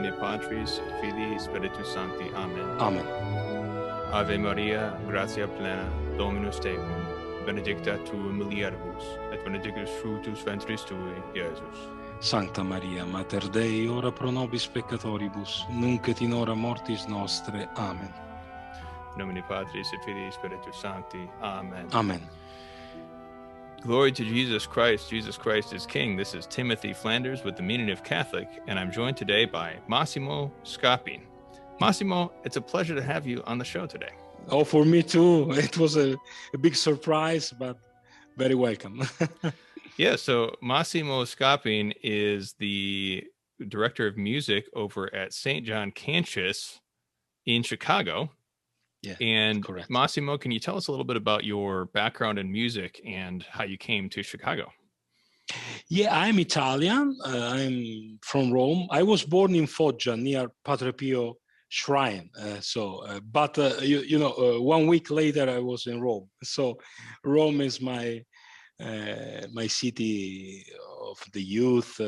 nomine Patris, et Filii, Spiritus Sancti. Amen. Amen. Ave Maria, gratia plena, Dominus tecum, benedicta tu in mulieribus, et benedictus fructus ventris tui, Iesus. Sancta Maria, Mater Dei, ora pro nobis peccatoribus, nunc et in hora mortis nostre. Amen. Nomine Patris, et Filii, Spiritus Sancti. Amen. Amen. Glory to Jesus Christ. Jesus Christ is King. This is Timothy Flanders with the Meaning of Catholic, and I'm joined today by Massimo Scapin. Massimo, it's a pleasure to have you on the show today. Oh, for me too. It was a big surprise, but very welcome. Yeah, so Massimo Scapin is the director of music over at St. John Cantius in Chicago. Yeah, and correct. Massimo, can you tell us a little bit about your background in music and how you came to Chicago? Yeah, I'm Italian. I'm from Rome. I was born in Foggia near Padre Pio Shrine. But 1 week later I was in Rome. So Rome is my city of the youth,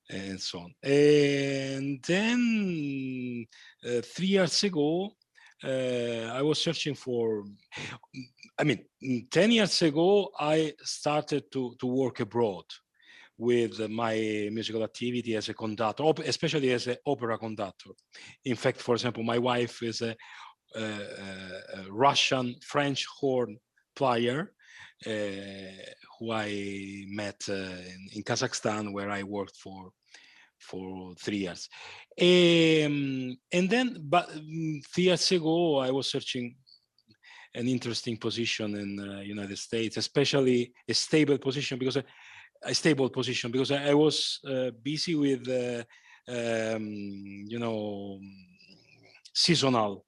and so on. And then 3 years ago, I was searching for, 10 years ago, I started to work abroad with my musical activity as a conductor, especially as an opera conductor. In fact, for example, my wife is a Russian French horn player who I met in Kazakhstan, where I worked for 3 years. And then, but 3 years ago, I was searching an interesting position in the United States, especially a stable position, because I was busy with seasonal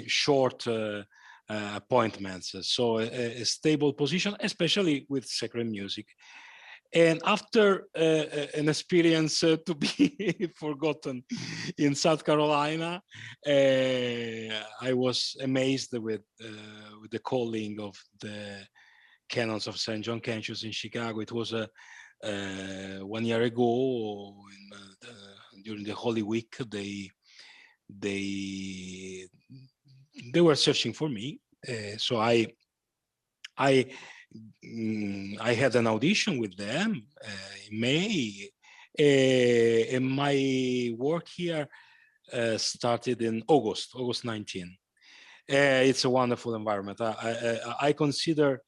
short appointments. So a stable position, especially with sacred music. And after an experience to be forgotten in South Carolina, I was amazed with the calling of the canons of St. John Cantius in Chicago. It was 1 year ago, during the Holy Week. They were searching for me, so I had an audition with them in May, and my work here started in August 19. It's a wonderful environment. I consider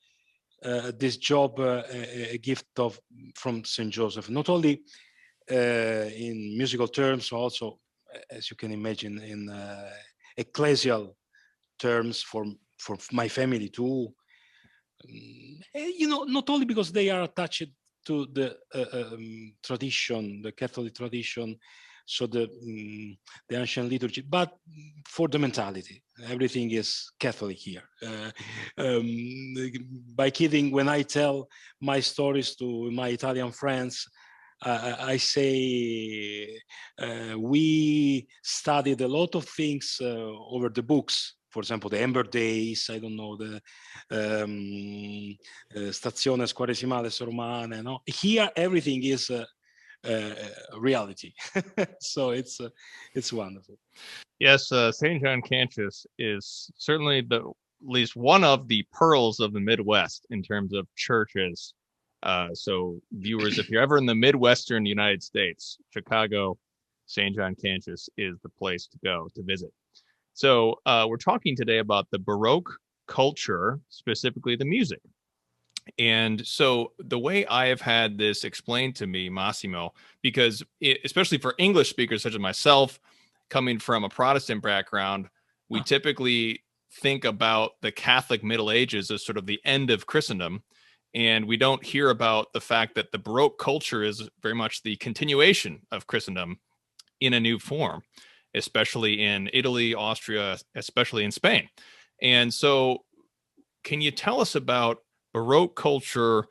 this job a gift from St. Joseph, not only in musical terms, also, as you can imagine, in ecclesial terms for my family too. Not only because they are attached to the tradition, the Catholic tradition, so the ancient liturgy, but for the mentality. Everything is Catholic here. By kidding, when I tell my stories to my Italian friends, I say we studied a lot of things over the books. For example, the Ember Days, I don't know, the Stazione Quaresimales Romane. No? Here, everything is reality. So it's wonderful. Yes, St. John Cantius is certainly at least one of the pearls of the Midwest in terms of churches. So viewers, if you're ever in the Midwestern United States, Chicago, St. John Cantius is the place to go to visit. So we're talking today about the Baroque culture, specifically the music. And so the way I have had this explained to me, Massimo, because especially for English speakers such as myself, coming from a Protestant background, we typically think about the Catholic Middle Ages as sort of the end of Christendom. And we don't hear about the fact that the Baroque culture is very much the continuation of Christendom in a new form, especially in Italy, Austria, especially in Spain. And so can you tell us about Baroque culture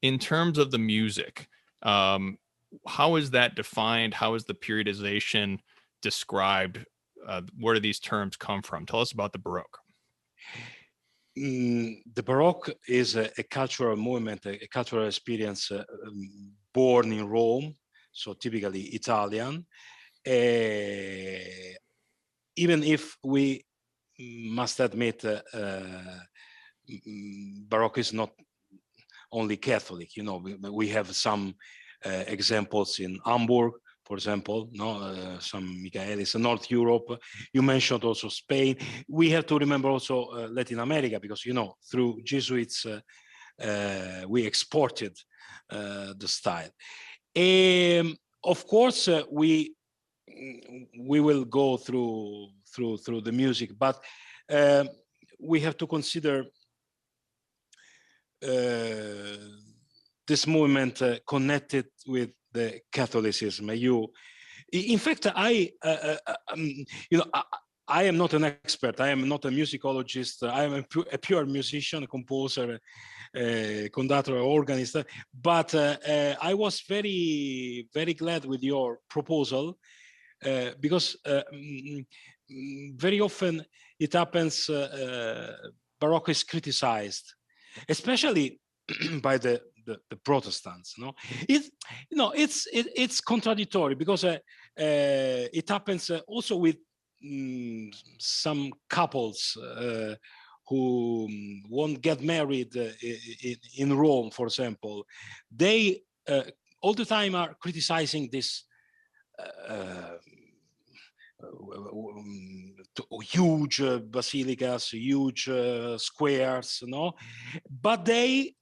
in terms of the music? How is that defined? How is the periodization described? Where do these terms come from? Tell us about the Baroque. The Baroque is a cultural movement, a cultural experience born in Rome, so typically Italian. Even if we must admit Baroque is not only Catholic, you know, we have some examples in Hamburg, for example, no, some Michaelis, North Europe. You mentioned also Spain. We have to remember also Latin America, because, you know, through Jesuits, we exported the style. Of course, we will go through the music, but we have to consider this movement connected with the Catholicism. In fact, you know, I am not an expert. I am not a musicologist. I am a pure musician, a composer, conductor, organist. But I was very, very glad with your proposal, because very often it happens Baroque is criticized, especially by the Protestants. No, it's contradictory, because it happens also with some couples who won't get married in Rome, for example. They all the time are criticizing this huge basilicas, huge squares, no? But they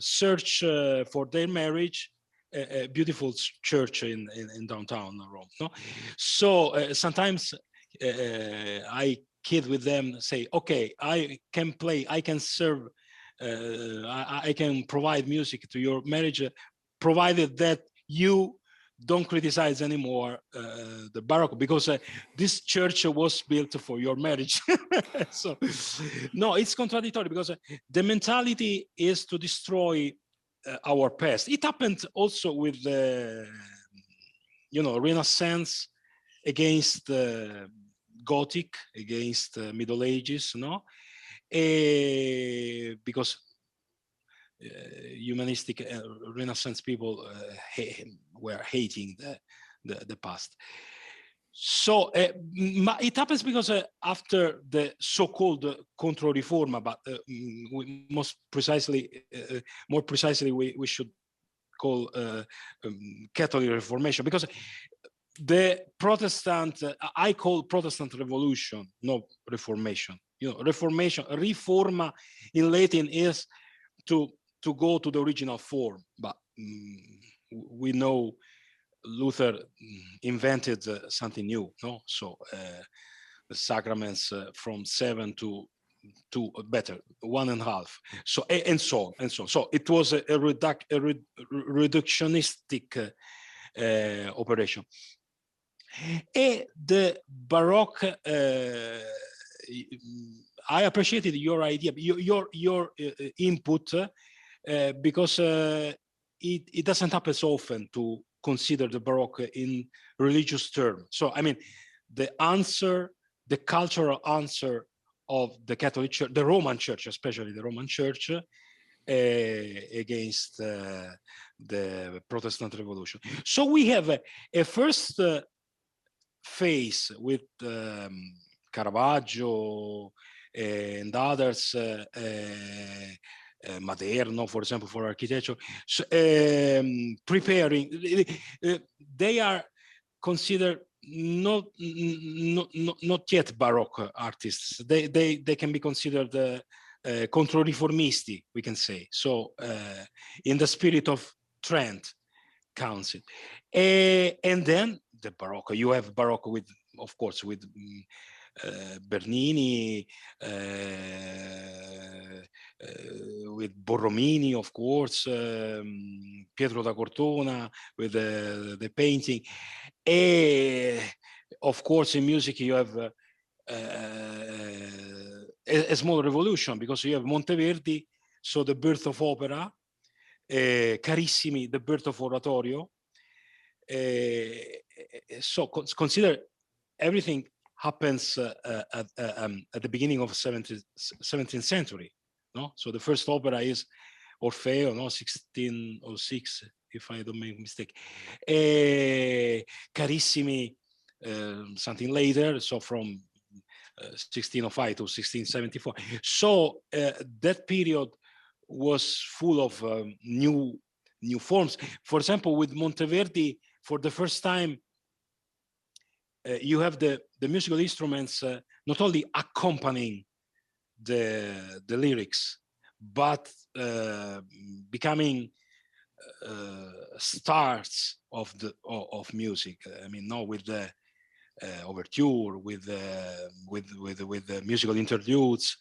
search for their marriage a beautiful church in downtown Rome, no? So sometimes I kid with them, say, okay, I can play, I can serve, I can provide music to your marriage, provided that you don't criticize anymore the Baroque, because this church was built for your marriage. So, no, it's contradictory, because the mentality is to destroy our past. It happened also with the, you know, Renaissance against Gothic, against Middle Ages, no? Because humanistic Renaissance people were hating the past. So it happens because after the so-called Controriforma, but most precisely, more precisely, we should call Catholic Reformation, because the Protestant, I call Protestant Revolution, no Reformation. You know, Reformation, Reforma in Latin is to go to the original form, but we know Luther invented something new, no? So the sacraments from 7 to better 1.5. So and so on and so on. So it was a reductionistic operation. And the Baroque, I appreciated your idea, your input, because it doesn't happen so often to consider the Baroque in religious terms. So, I mean, the answer, the cultural answer of the Catholic Church, the Roman Church, especially the Roman Church, against the Protestant Revolution. So we have a first phase with Caravaggio and others, Maderno, for example, for architecture, so, preparing. They are considered not yet Baroque artists. They can be considered controriformisti, we can say. So in the spirit of Trent Council, and then the Baroque. You have Baroque with, of course, with Bernini, with Borromini, of course, Pietro da Cortona with the painting. Of course, in music you have a small revolution, because you have Monteverdi, so the birth of opera, Carissimi, the birth of oratorio. So consider everything happens at the beginning of 17th century. No? So the first opera is Orfeo, no, 1606, if I don't make a mistake. Carissimi, something later, so from 1605 to 1674. So that period was full of new forms. For example, with Monteverdi, for the first time, you have the musical instruments not only accompanying the lyrics, but becoming stars of music. I mean, no, with the overture, with the musical interludes.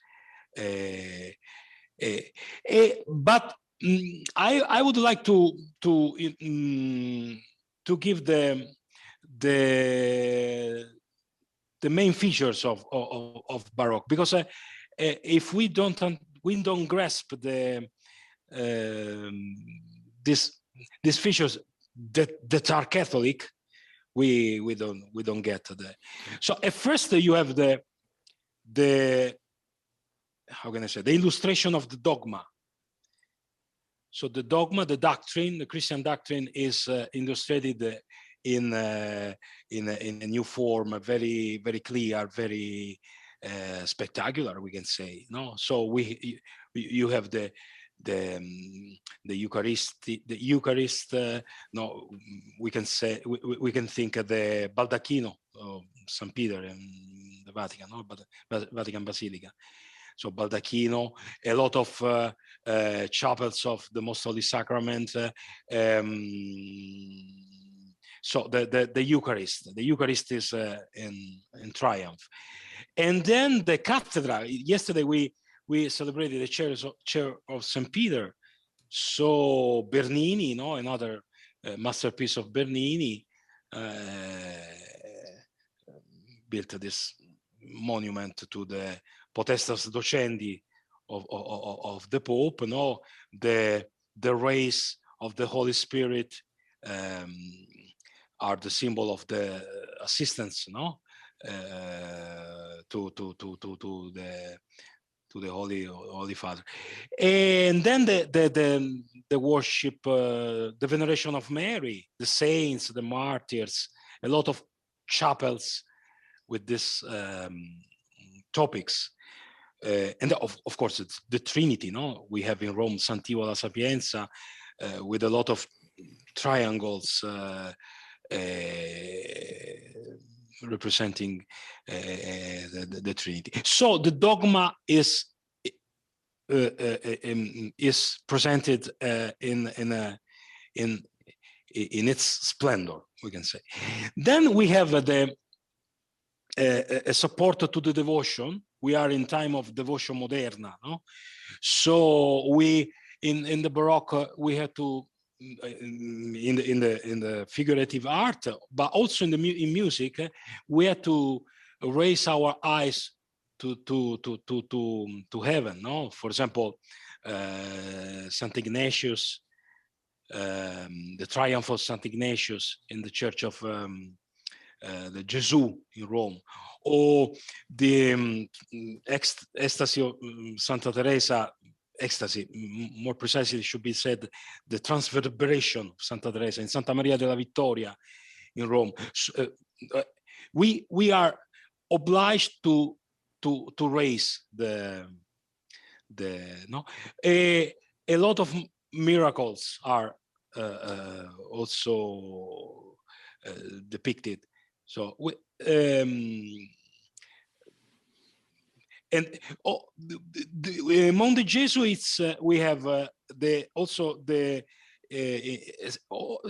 But I would like to give the main features of Baroque, because if we don't grasp these features that are Catholic, we don't get the. So at first you have the how can I say, the illustration of the dogma. So the dogma, the doctrine, the Christian doctrine is illustrated in a new form, very clear, very spectacular, we can say. No, so you have the Eucharist. No, we can say we can think of the baldacchino of St. Peter in the Vatican, no, but Vatican Basilica. So baldacchino, a lot of chapels of the Most Holy Sacrament. So the Eucharist is in triumph. And then the cathedral. Yesterday we celebrated the chair of St. Peter. So Bernini, another masterpiece of Bernini, built this monument to the potestas docendi of the Pope. The rays of the Holy Spirit are the symbol of the assistance, to the Holy Father. And then the worship, the veneration of Mary, the saints, the martyrs, a lot of chapels with these topics. And of course, it's the Trinity. We have in Rome Sant'Ivo la Sapienza with a lot of triangles representing the Trinity. So the dogma is presented in its splendor, we can say. Then we have a support to the devotion. We are in time of devotion moderna, So we in the Baroque we had to in the figurative art, but also in music, we had to raise our eyes to heaven. For example, Saint Ignatius, the triumph of Saint Ignatius in the Church of the Gesù in Rome, or the ecstasy of Santa Teresa. Ecstasy, more precisely, should be said, the transverbration of Santa Teresa in Santa Maria della Vittoria in Rome. We are obliged to raise a lot of miracles are also depicted. So and among the Jesuits, we have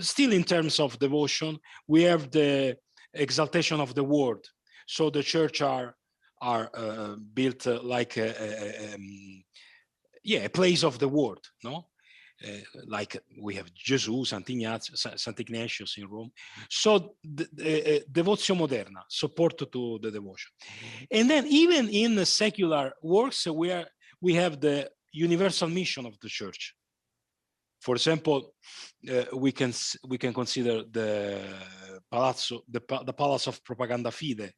still in terms of devotion, we have the exaltation of the word. So the church are built like a place of the word, like we have Jesus, Saint Ignatius in Rome. So the Devotio Moderna, support to the devotion. And then even in the secular works, we have the universal mission of the church. For example, we can consider the Palace of Propaganda Fide.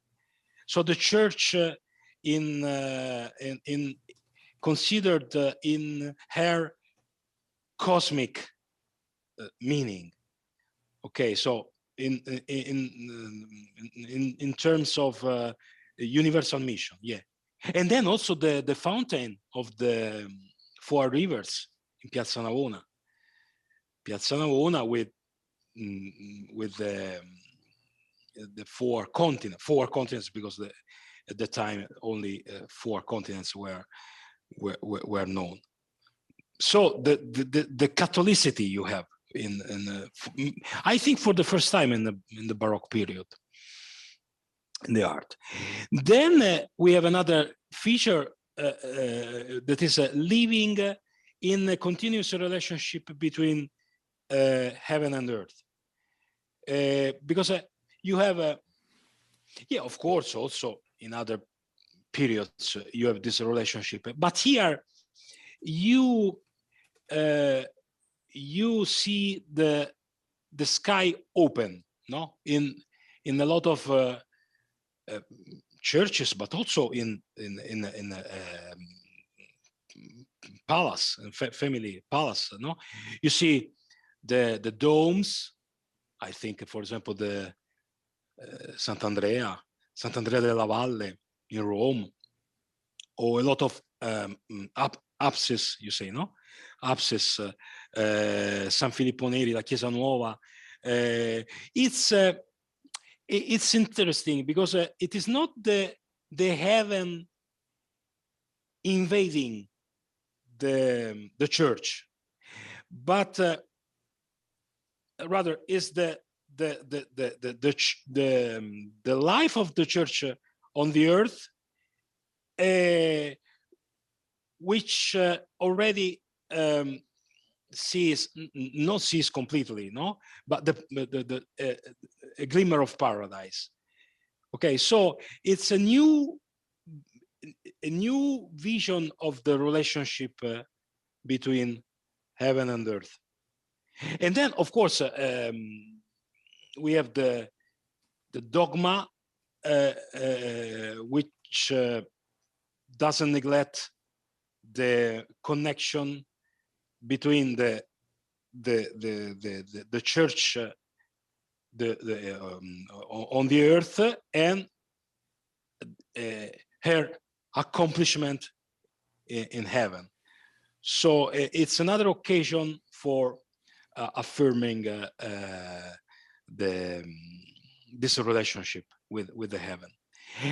So the church in considered in her cosmic meaning. Okay, so in terms of universal mission, yeah. And then also the fountain of the four rivers in Piazza Navona. Piazza Navona with the four continents, because at the time only 4 continents were known. So the Catholicity you have I think for the first time in the Baroque period in the art. Then we have another feature that is living in a continuous relationship between heaven and earth, because you have yeah, of course, also in other periods you have this relationship, but here you see the sky open, no, in a lot of churches, but also in palace and family palace, no, you see the domes. I think, for example, the Sant'Andrea della Valle in Rome, or a lot of apsis, you say, no? Apsis, San Filippo Neri, la Chiesa Nuova. It's interesting because it is not the heaven invading the church, but rather is the life of the church on the earth, which already not sees completely, no, but a glimmer of paradise. Okay, so it's a new vision of the relationship between heaven and earth. And then, of course, we have the dogma, which doesn't neglect the connection between the church on the earth and her accomplishment in heaven. So it's another occasion for affirming this relationship with the heaven.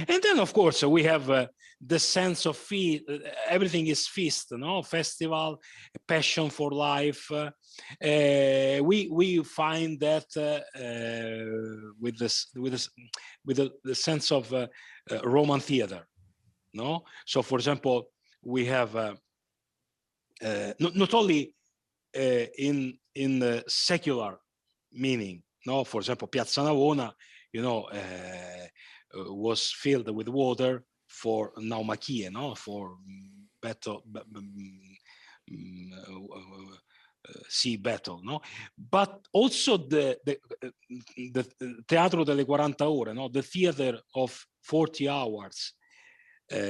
And then, of course, we have the sense of feast. Everything is feast, no? Festival, passion for life. We find that with the sense of Roman theater, no? So, for example, we have not only in the secular meaning, no? For example, Piazza Navona, you know, was filled with water for naumachie, no, for battle, sea battle, no, but also the Teatro delle 40 ore, no, the theater of 40 hours,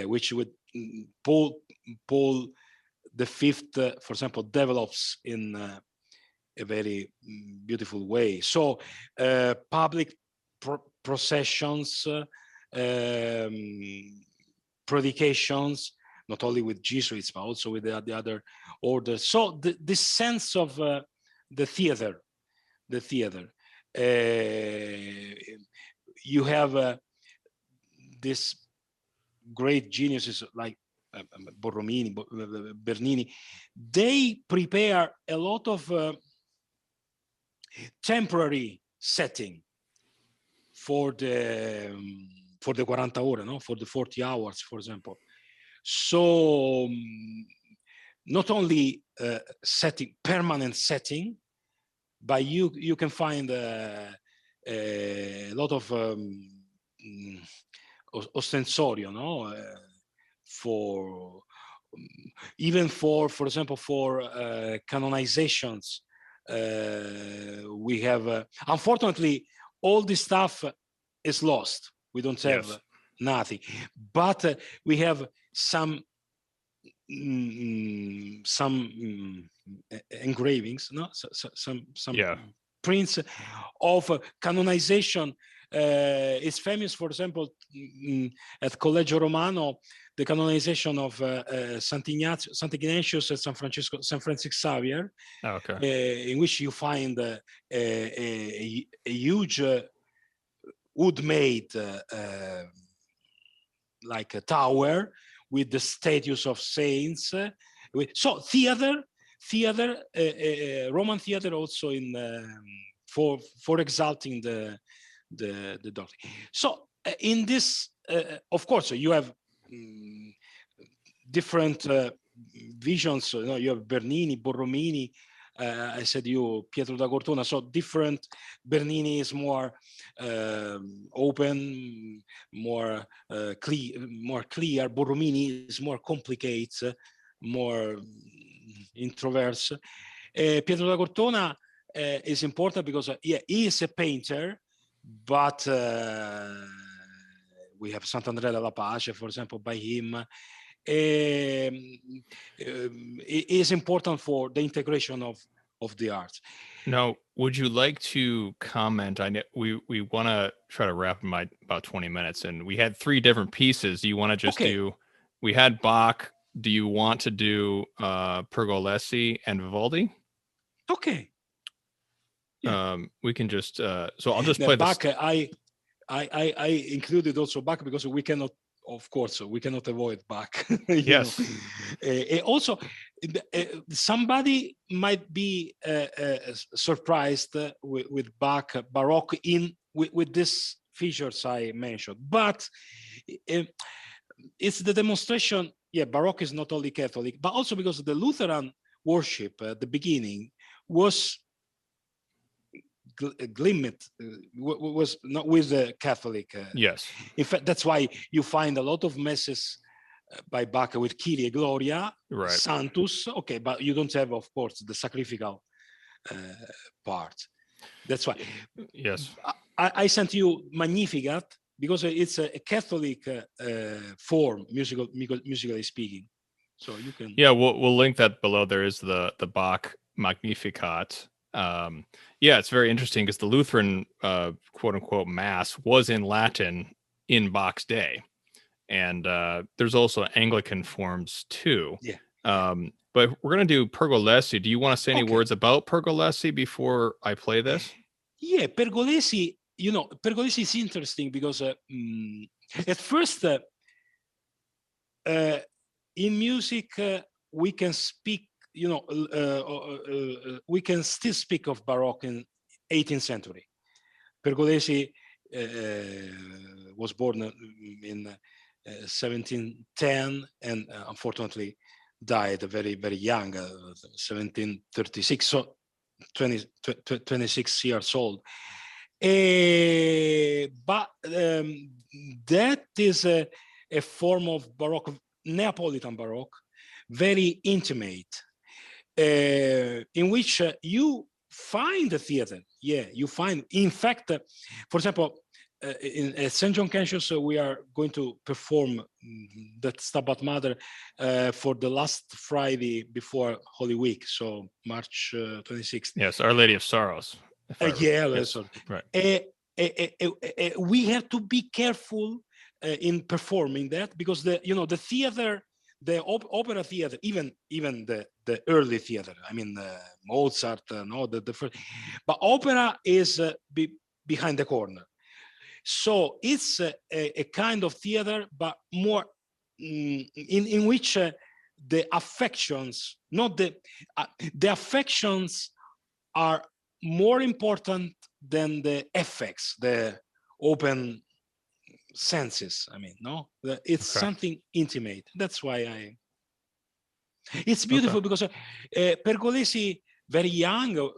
which would Paul the Fifth, for example, develops in a very beautiful way. So public processions, predications, not only with Jesuits, but also with the other orders. So this sense of the theater, you have this great geniuses like Borromini, Bernini. They prepare a lot of temporary setting for the 40 ore, no? For the 40 hours, for example. So not only setting, permanent setting, but you can find a lot of ostensorio, no? For even for example, for canonizations, we have unfortunately all this stuff is lost. We don't have nothing, but we have some some engravings, no, some Yeah. prints of canonization. It's famous, for example, at Collegio Romano, the canonization of Sant'Ignatius and San Francisco Xavier, Oh, okay. in which you find a huge wood-made like a tower with the statues of saints. So theater, Roman theater also in for exalting the doctrine. So in this, of course, you have different visions. You know, you have Bernini, Borromini. I said you Pietro da Cortona. So different. Bernini is more open, more clear. Borromini is more complicated, more introverse. Pietro da Cortona is important because yeah, he is a painter, but we have Sant'Andrea della Pace, for example, by him. It is important for the integration of the arts. Now, would you like to comment? I know we want to try to wrap in about 20 minutes, and we had 3 different pieces. Do you want to just do? We had Bach. Do you want to do Pergolesi and Vivaldi? Okay. Yeah. We can just. So I'll just play Bach. I included also Bach because we cannot. Of course, we cannot avoid Bach. Yes. Also, somebody might be surprised with Bach Baroque with these features I mentioned, but it's the demonstration. Yeah, Baroque is not only Catholic, but also because the Lutheran worship at the beginning was was not with the Catholic. Yes. In fact, that's why you find a lot of masses by Bach with Kyrie, Gloria, right. Sanctus. Okay, but you don't have, of course, the sacrificial part. That's why. Yes. I sent you Magnificat because it's a Catholic form, musically speaking. So you can. Yeah, we'll link that below. There is the Bach Magnificat. Yeah, it's very interesting because the Lutheran quote unquote mass was in Latin in Bach's day, and there's also Anglican forms too. Yeah. But we're gonna do Pergolesi. Do you want to say any words about Pergolesi before I play this? Yeah, Pergolesi. You know, Pergolesi is interesting because at first in music we can speak. You know, we can still speak of Baroque in 18th century. Pergolesi was born in 1710 and unfortunately died very, very young, 1736, so 26 years old. But that is a form of Baroque, Neapolitan Baroque, very intimate, in which you find the theater. Yeah, you find, in fact, for example, in St. John Cancius, we are going to perform that Stabat Mater for the last Friday before Holy Week, so March 26th. Yes, Our Lady of Sorrows. Yes. Right. We have to be careful in performing that because the theater, the opera theater, even the early theater. I mean, Mozart, the first, but opera is behind the corner. So it's a kind of theater, but more in which the affections, not the affections are more important than the effects, the open senses. I mean, no, it's something intimate. That's why it's beautiful because Pergolesi, very young,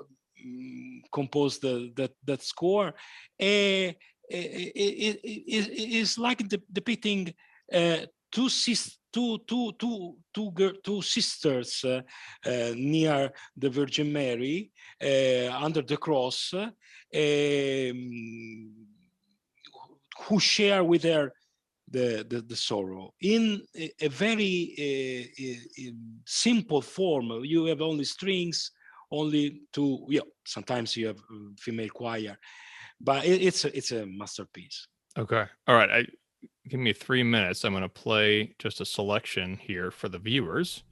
composed that score. Is like depicting two sisters near the Virgin Mary under the cross, who share with her the sorrow in a very simple form. You have only strings, only two. Yeah, sometimes you have female choir, but it's a masterpiece. Okay. All right. Give me 3 minutes. I'm going to play just a selection here for the viewers.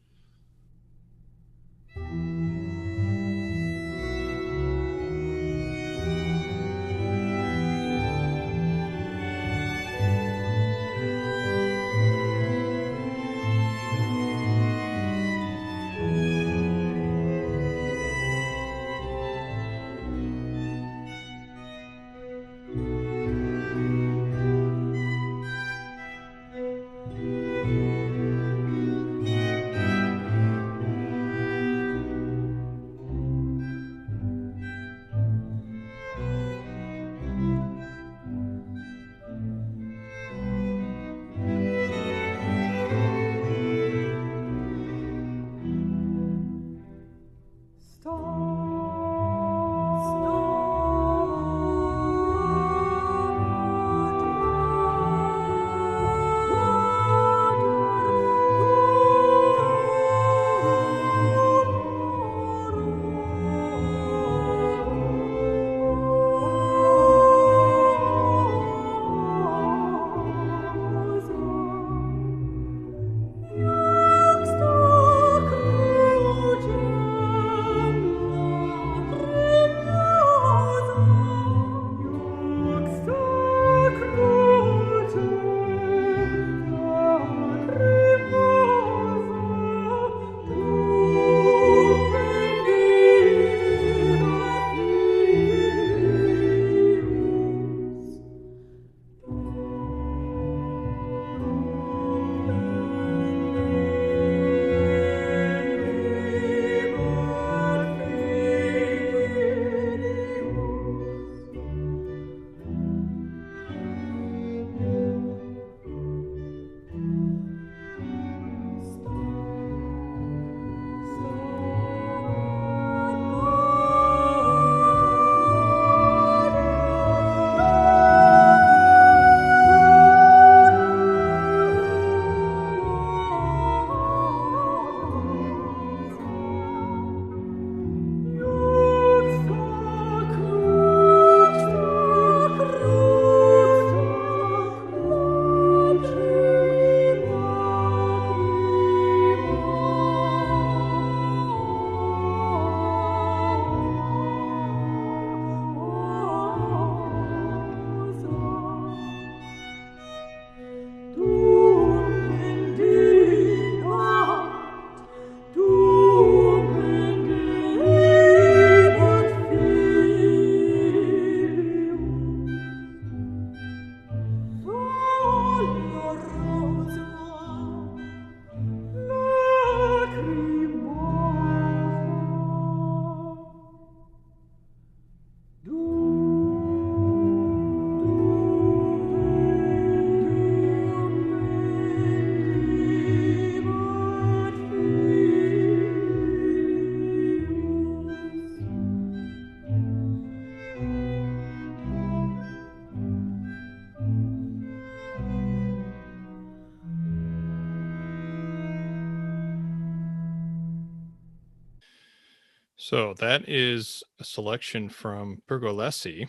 So that is a selection from Pergolesi.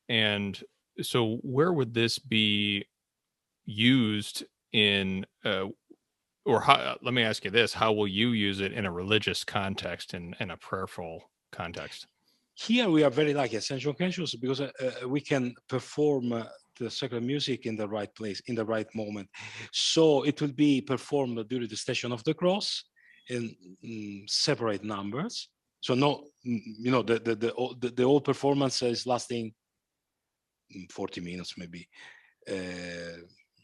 And so where would this be used in, or how, let me ask you this, how will you use it in a religious context and in a prayerful context? Here we are very lucky at St. John Cassius because we can perform the sacred music in the right place, in the right moment. So it will be performed during the Station of the Cross in separate numbers. So no, you know, the whole performance is lasting 40 minutes, maybe,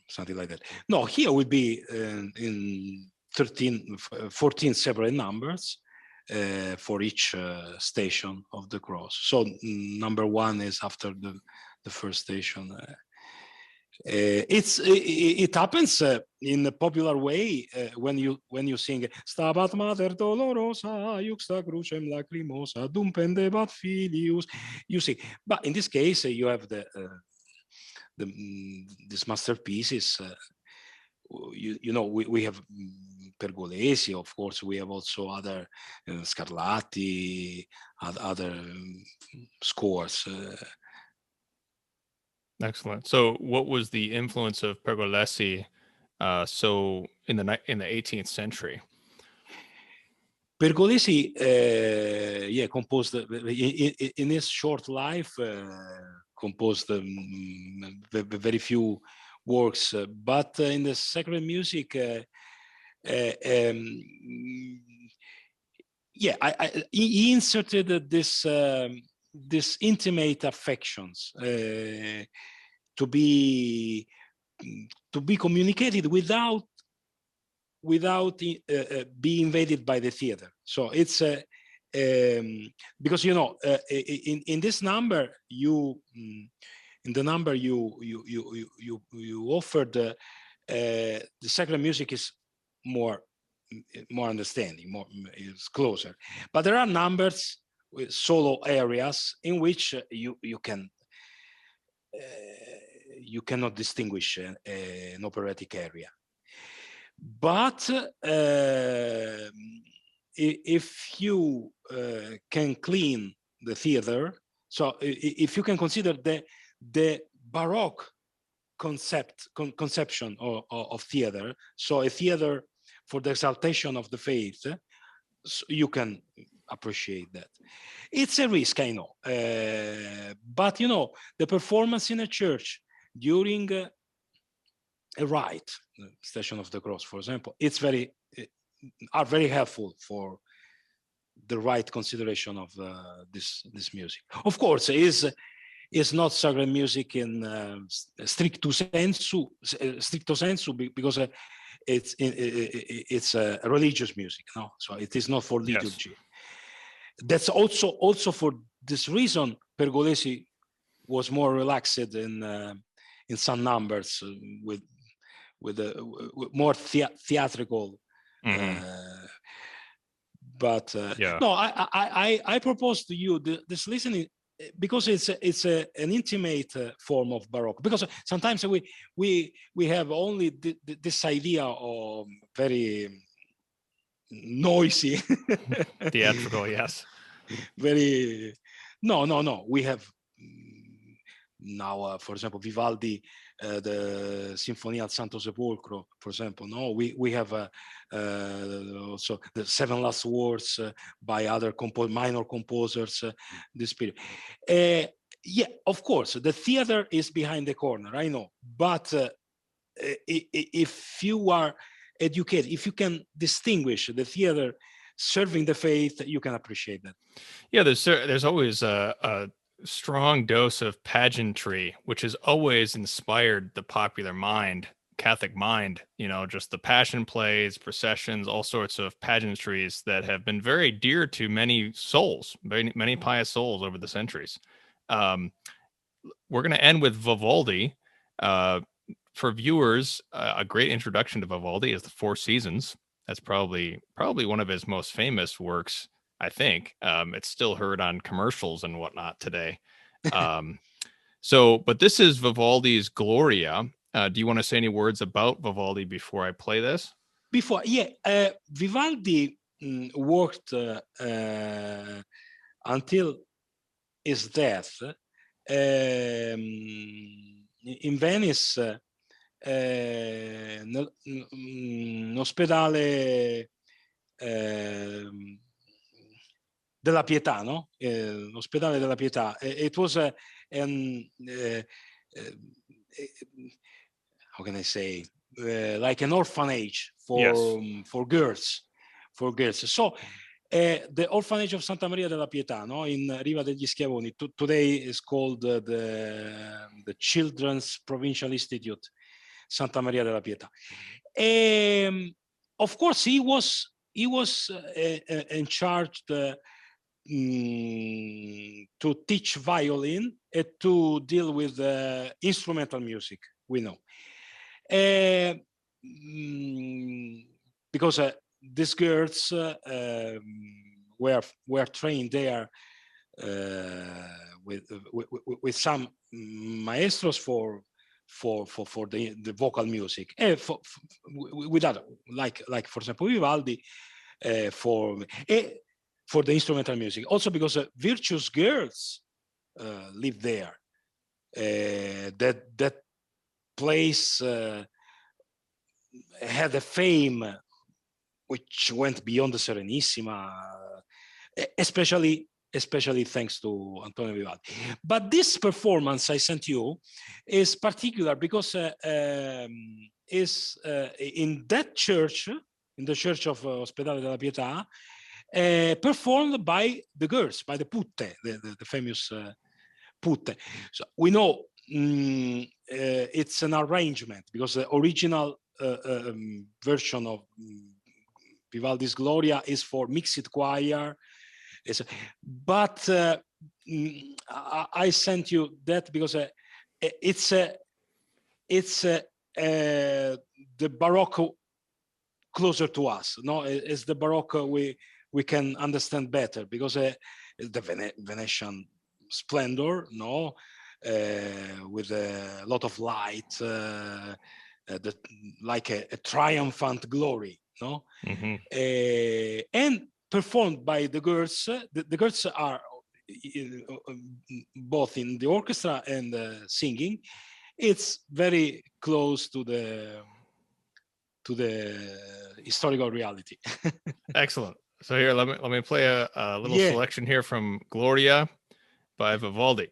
something like that. No, here will be in 14 separate numbers for each station of the cross. So number one is after the first station. It happens in a popular way when you sing Stabat Mater dolorosa, iuxta crucem lacrimosa, dum pendebat filius. You see, but in this case you have the these masterpieces. We have Pergolesi, of course. We have also other Scarlatti, other scores. Excellent. So, what was the influence of Pergolesi? So in the 18th century. Pergolesi, composed in his short life, composed very few works, but in the sacred music, he inserted this intimate affections to be communicated without being invaded by the theater. So it's because in this number you offered the sacred music is more understanding, is closer, but there are numbers with solo areas in which you cannot distinguish an operatic area. But if you can clean the theater, so if you can consider the Baroque conception of theater, so a theater for the exaltation of the faith, so you can appreciate that. It's a risk, I know, but the performance in a church during a rite, Station of the Cross, for example, are very helpful for the right consideration of this music. Of course, is not sacred music in stricto sensu, because it's a religious music, no? So it is not for liturgy. Yes. That's also for this reason Pergolesi was more relaxed in some numbers with more theatrical. Mm-hmm. But no, I propose to you this listening because it's an intimate form of Baroque. Because sometimes we have only this idea of very noisy, theatrical, yes. Very no. We have now, for example, Vivaldi, the Sinfonia al Santo Sepolcro, for example. No, we have also the Seven Last Words by other minor composers this period. Yeah, of course, the theater is behind the corner, I know, but if you are educated, if you can distinguish the theater serving the faith, you can appreciate that. Yeah, there's always a strong dose of pageantry, which has always inspired the popular mind, Catholic mind, just the passion plays, processions, all sorts of pageantries that have been very dear to many souls, many pious souls over the centuries. We're going to end with Vivaldi. For viewers, a great introduction to Vivaldi is the Four Seasons. That's probably one of his most famous works, I think. It's still heard on commercials and whatnot today. But this is Vivaldi's Gloria. Do you want to say any words about Vivaldi before I play this? Vivaldi worked until his death in Venice, in ospedale della Pietà, no? Ospedale della Pietà. It was how can I say, like an orphanage for girls. So the orphanage of Santa Maria della Pietà, no, in Riva degli Schiavoni, today is called the Children's Provincial Institute, Santa Maria della Pietà. Of course, he was in charge to teach violin and to deal with instrumental music. We know, because these girls were trained there with some maestros for for the vocal music, and with other, like for example Vivaldi, for the instrumental music. Also because virtuous girls live there. That place had a fame which went beyond the Serenissima, especially thanks to Antonio Vivaldi. But this performance I sent you is particular because is in that church, in the church of Ospedale della Pietà, performed by the girls, by the putte, the famous putte. So we know it's an arrangement, because the original version of Vivaldi's Gloria is for mixed choir. But I sent you that because it's the Baroque closer to us. No, it's the Baroque we can understand better, because the Venetian splendor, no, with a lot of light, like a triumphant glory, no, and performed by the girls. The girls are both in the orchestra and singing. It's very close to the historical reality. Excellent. So here, let me play a little selection here from Gloria by Vivaldi.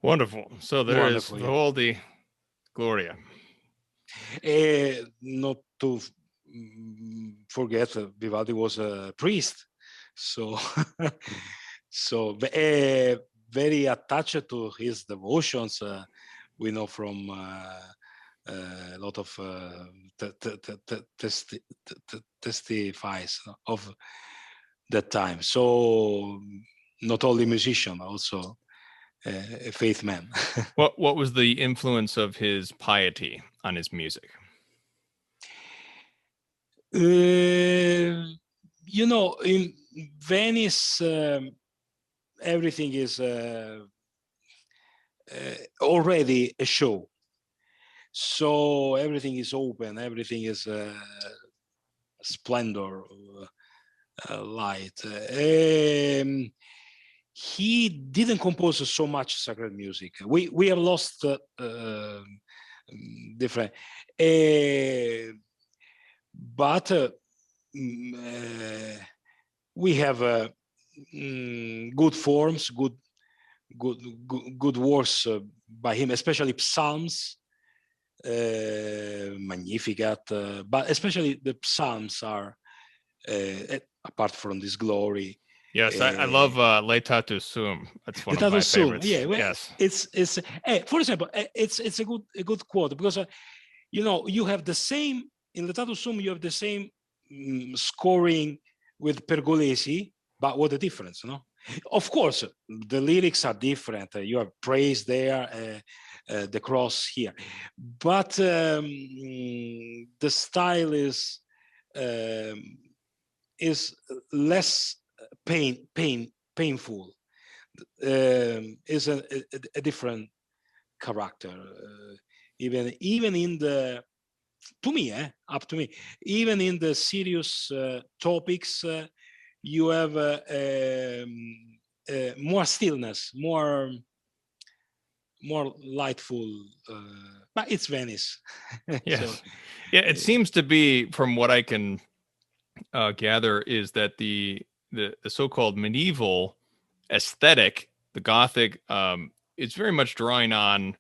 Wonderful. So there is Vivaldi, Gloria. Not to forget, Vivaldi was a priest, so very attached to his devotions. We know from a lot of testifies of that time. So not only musician, also a faith man. What was the influence of his piety on his music? You know, in Venice, everything is already a show. So everything is open, everything is splendor, light. he didn't compose so much sacred music. We have lost different, but we have good forms, good works by him, especially Psalms, Magnificat, but especially the Psalms are, apart from this glory. Yes, I love Laetatus Sum. That's one of my favorites. Yeah, well, yes, it's for example, it's a good quote, because you have the same in Laetatus Sum. You have the same scoring with Pergolesi, but what a difference, no? Of course, the lyrics are different. You have praise there, the cross here, but the style is less painful. Is a different character. Even in the, to me, up to me, even in the serious topics, you have more stillness, more lightful, but it's Venice. yes, So, yeah. It seems to be, from what I can gather, is that the so-called medieval aesthetic, the Gothic, is very much drawing on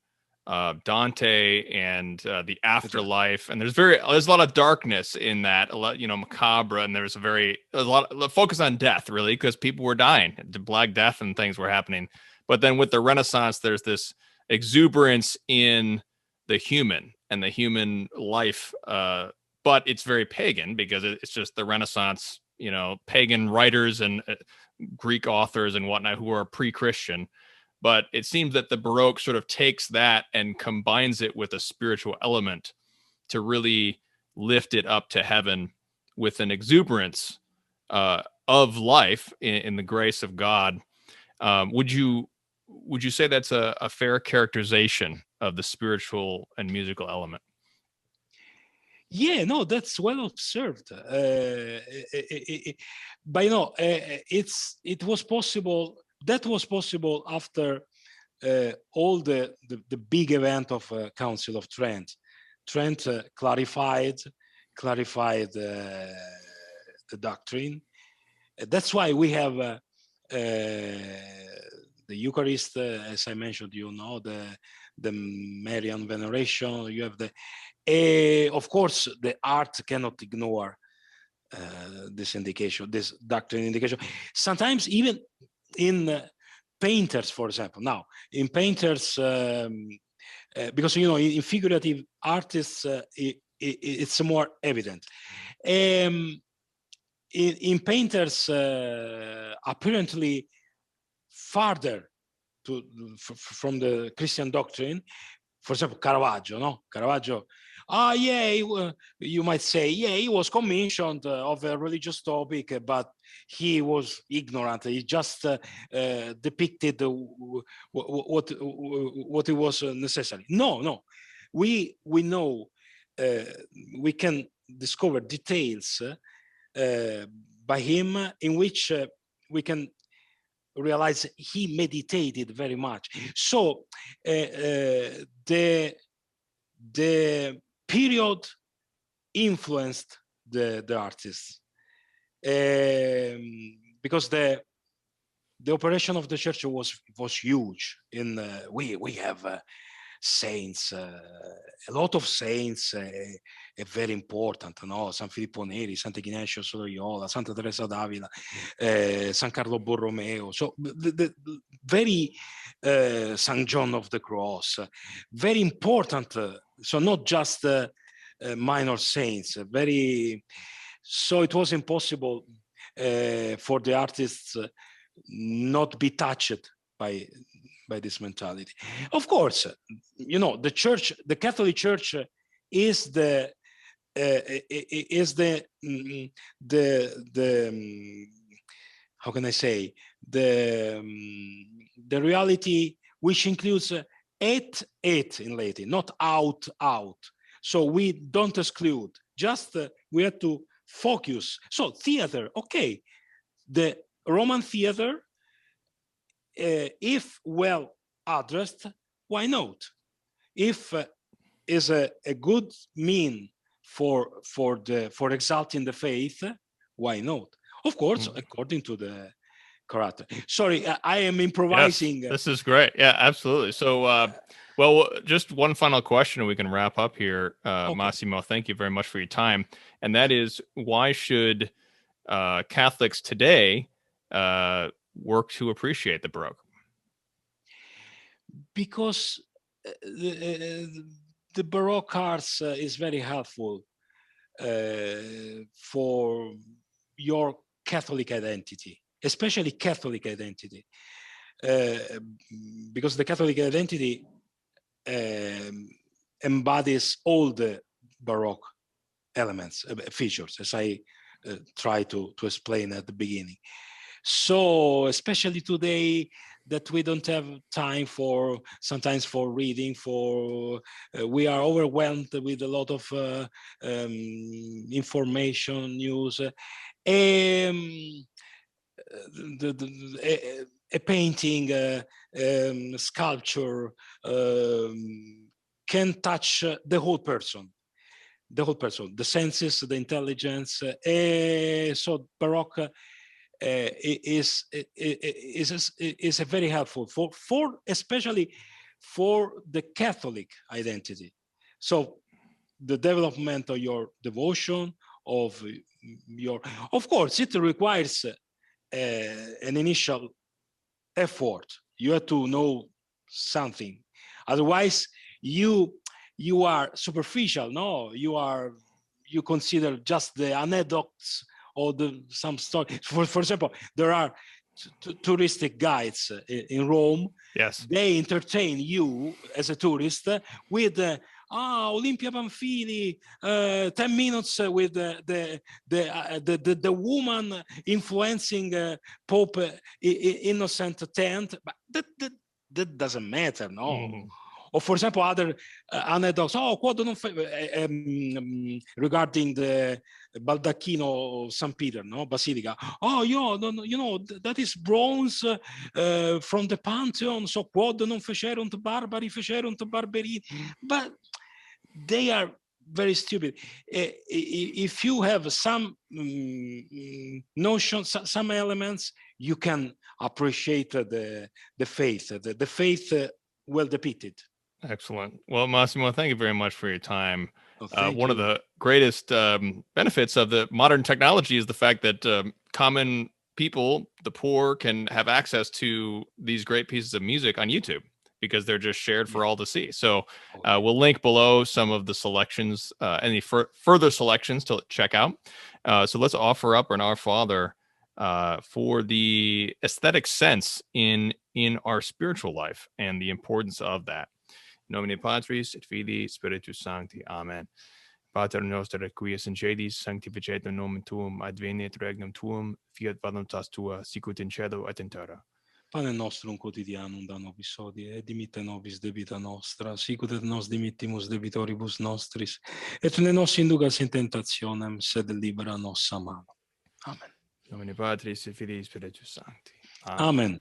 Dante and the afterlife, and there's a lot of darkness in that, a lot, macabre, and there's a lot of focus on death, really, because people were dying, the Black Death and things were happening. But then with the Renaissance, there's this exuberance in the human and the human life, but it's very pagan because it's just the Renaissance, pagan writers and Greek authors and whatnot who are pre-Christian. But it seems that the Baroque sort of takes that and combines it with a spiritual element to really lift it up to heaven with an exuberance of life in the grace of God. Would you say that's a fair characterization of the spiritual and musical element? Yeah, no, that's well observed. But it was possible. That was possible after all the big event of Council of Trent. Trent clarified the doctrine. That's why we have the Eucharist, as I mentioned. The Marian veneration. You have of course, the art cannot ignore this indication, this doctrine indication. Sometimes even in painters, for example. Now, in painters, because in figurative artists, it's more evident. In painters, apparently farther from the Christian doctrine. For example, Caravaggio, no? Caravaggio, you might say, he was commissioned of a religious topic, but he was ignorant. He just depicted what it was necessary. No. We know, we can discover details by him in which we can realize he meditated very much. So the period influenced the artists, because the operation of the church was huge. We have saints, a lot of saints, very important, no? San Filippo Neri, Sant'Ignazio Loyola, Santa Teresa d'Avila, San Carlo Borromeo. So the very San John of the Cross, very important. So not just minor saints. So it was impossible for the artists not be touched by this mentality. Of course, the church, the Catholic Church, is the how can I say, the reality which includes et in Latin, not out. So we don't exclude. Just we have to focus. So theater, okay, the Roman theater if well addressed, why not? If is a good mean for exalting the faith, why not? Of course, according to the character. Sorry, I am improvising. Yes, this is great. Yeah, absolutely. So, well, just one final question, and we can wrap up here, Okay. Massimo. Thank you very much for your time. And that is, why should Catholics today work to appreciate the Baroque? Because the Baroque arts is very helpful for your Catholic identity, especially Catholic identity, because the Catholic identity embodies all the Baroque elements, features, as I tried to explain at the beginning. So, especially today, that we don't have time sometimes for reading, we are overwhelmed with a lot of information, news. A painting, sculpture can touch the whole person, the senses, the intelligence. So Baroque is a very helpful for especially for the Catholic identity. So the development of your devotion, of course, it requires an initial effort. You have to know something, otherwise you are superficial. No, you consider just the anecdotes or some story. For example, there are touristic guides in Rome. Yes, they entertain you as a tourist with Olympia Pamphili, 10 minutes with the woman influencing Pope Innocent X. But that doesn't matter, no. Or for example, other anecdotes. Regarding the baldacchino of St. Peter, no, Basilica. That is bronze from the Pantheon. So quod non fecerunt barbari, fecerunt barberini. But they are very stupid. If you have some notions, some elements, you can appreciate the faith. The faith well depicted. excellent. Well, Massimo, thank you very much for your time. One of the greatest benefits of the modern technology is the fact that common people, the poor, can have access to these great pieces of music on YouTube because they're just shared for all to see. So we'll link below some of the selections, any further selections to check out. So let's offer up an Our Father for the aesthetic sense in our spiritual life and the importance of that. Nomine Patris et Filii Spiritus Sancti. Amen. Pater noster qui es in caelis, sanctificetur nomen tuum, adveniat regnum tuum, fiat voluntas tua, sicut in cielo et in terra. Pane nostrum quotidianum da nobis hodie, et dimitte nobis debita nostra, sicut et nos dimittimus debitoribus nostris, et ne nos inducas in tentationem, sed libera nos a malo. Amen. Nomine Patris et Filii Spiritus Sancti. Amen.